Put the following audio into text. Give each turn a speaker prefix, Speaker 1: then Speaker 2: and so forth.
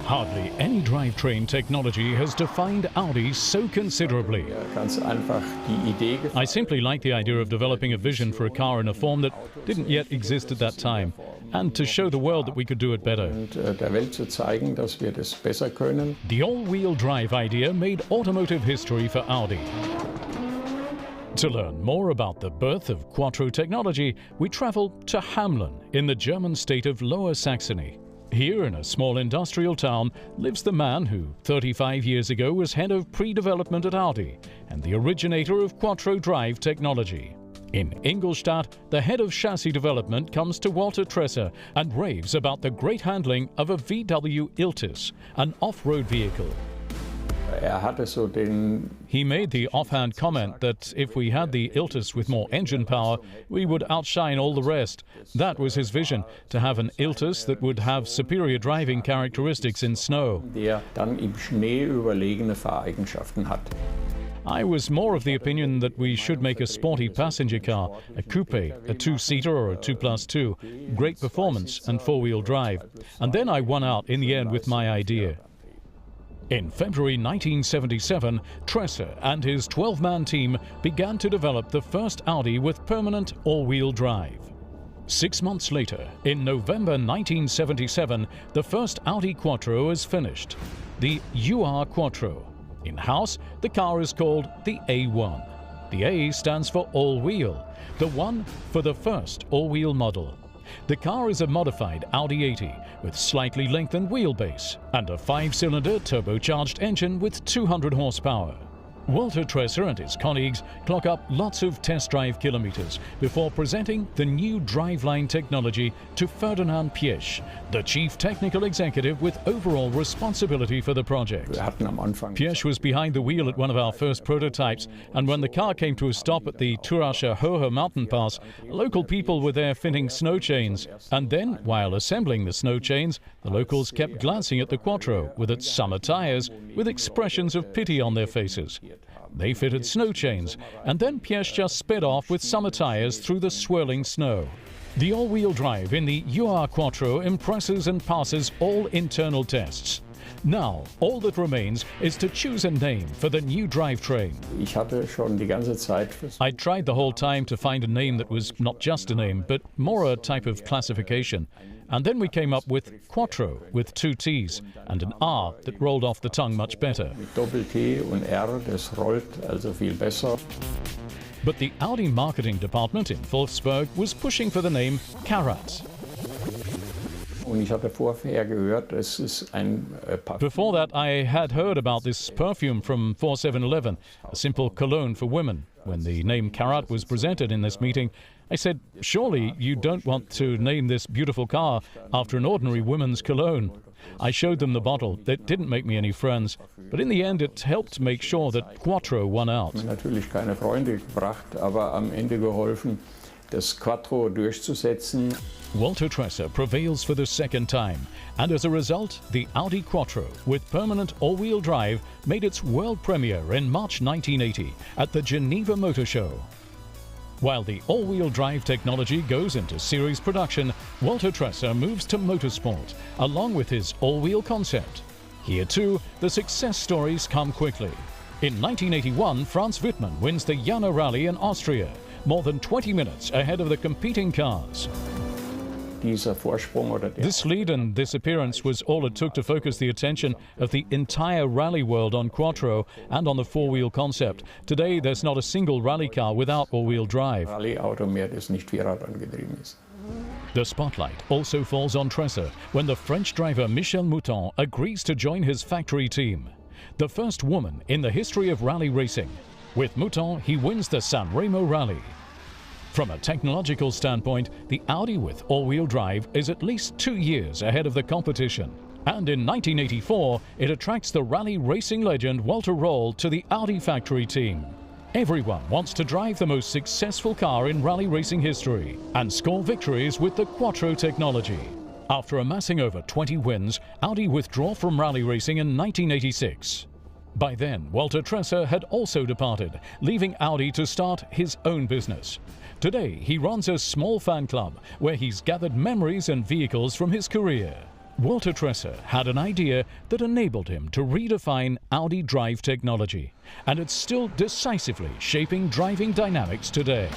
Speaker 1: Hardly any drivetrain technology has defined Audi so considerably. I simply like the idea of developing a vision for a car in a form that didn't yet exist at that time, and to show the world that we could do it better. The all-wheel drive idea made automotive history for Audi. To learn more about the birth of quattro technology, we travel to Hamelin in the German state of Lower Saxony. Here, in a small industrial town, lives the man who 35 years ago was head of pre-development at Audi and the originator of quattro drive technology. In Ingolstadt, the head of chassis development comes to Walter Tresser and raves about the great handling of a VW Iltis, an off-road vehicle. He made the offhand comment that if we had the Iltis with more engine power, we would outshine all the rest. That was his vision, to have an Iltis that would have superior driving characteristics in snow. I was more of the opinion that we should make a sporty passenger car, a coupe, a two-seater or a 2+2, great performance and four-wheel drive. And then I won out in the end with my idea. In February 1977, Tresser and his 12-man team began to develop the first Audi with permanent all-wheel drive. 6 months later, in November 1977, the first Audi Quattro is finished, the UR Quattro. In-house, the car is called the A1. The A stands for all-wheel, the 1 for the first all-wheel model. The car is a modified Audi 80 with slightly lengthened wheelbase and a 5-cylinder turbocharged engine with 200 horsepower. Walter Tresser and his colleagues clock up lots of test drive kilometers before presenting the new driveline technology to Ferdinand Piëch, the chief technical executive with overall responsibility for the project. Piëch was behind the wheel at one of our first prototypes, and when the car came to a stop at the Thüracher Hohe mountain pass, local people were there fitting snow chains. And then, while assembling the snow chains, the locals kept glancing at the Quattro with its summer tires with expressions of pity on their faces. They fitted snow chains, and then Piëch just sped off with summer tires through the swirling snow. The all-wheel drive in the UR Quattro impresses and passes all internal tests. Now, all that remains is to choose a name for the new drivetrain. I tried the whole time to find a name that was not just a name, but more a type of classification. And then we came up with Quattro with 2 T's and an R that rolled off the tongue much better. But the Audi marketing department in Wolfsburg was pushing for the name Karat. Before that, I had heard about this perfume from 4711, a simple cologne for women. When the name Karat was presented in this meeting, I said, surely you don't want to name this beautiful car after an ordinary woman's cologne. I showed them the bottle. That didn't make me any friends, but in the end it helped make sure that Quattro won out. Walter Tresser prevails for the second time, and as a result, the Audi Quattro with permanent all-wheel drive made its world premiere in March 1980 at the Geneva Motor Show. While the all-wheel drive technology goes into series production, Walter Tresser moves to motorsport, along with his all-wheel concept. Here too, the success stories come quickly. In 1981, Franz Wittmann wins the Jana Rally in Austria, more than 20 minutes ahead of the competing cars. This lead and this appearance was all it took to focus the attention of the entire rally world on Quattro and on the four-wheel concept. Today, there's not a single rally car without all-wheel drive. The spotlight also falls on Tresser when the French driver Michel Mouton agrees to join his factory team. The first woman in the history of rally racing. With Mouton, he wins the San Remo Rally. From a technological standpoint, the Audi with all-wheel drive is at least 2 years ahead of the competition. And in 1984, it attracts the rally racing legend Walter Röhrl to the Audi factory team. Everyone wants to drive the most successful car in rally racing history and score victories with the Quattro technology. After amassing over 20 wins, Audi withdraw from rally racing in 1986. By then, Walter Tresser had also departed, leaving Audi to start his own business. Today, he runs a small fan club where he's gathered memories and vehicles from his career. Walter Tresser had an idea that enabled him to redefine Audi drive technology, and it's still decisively shaping driving dynamics today.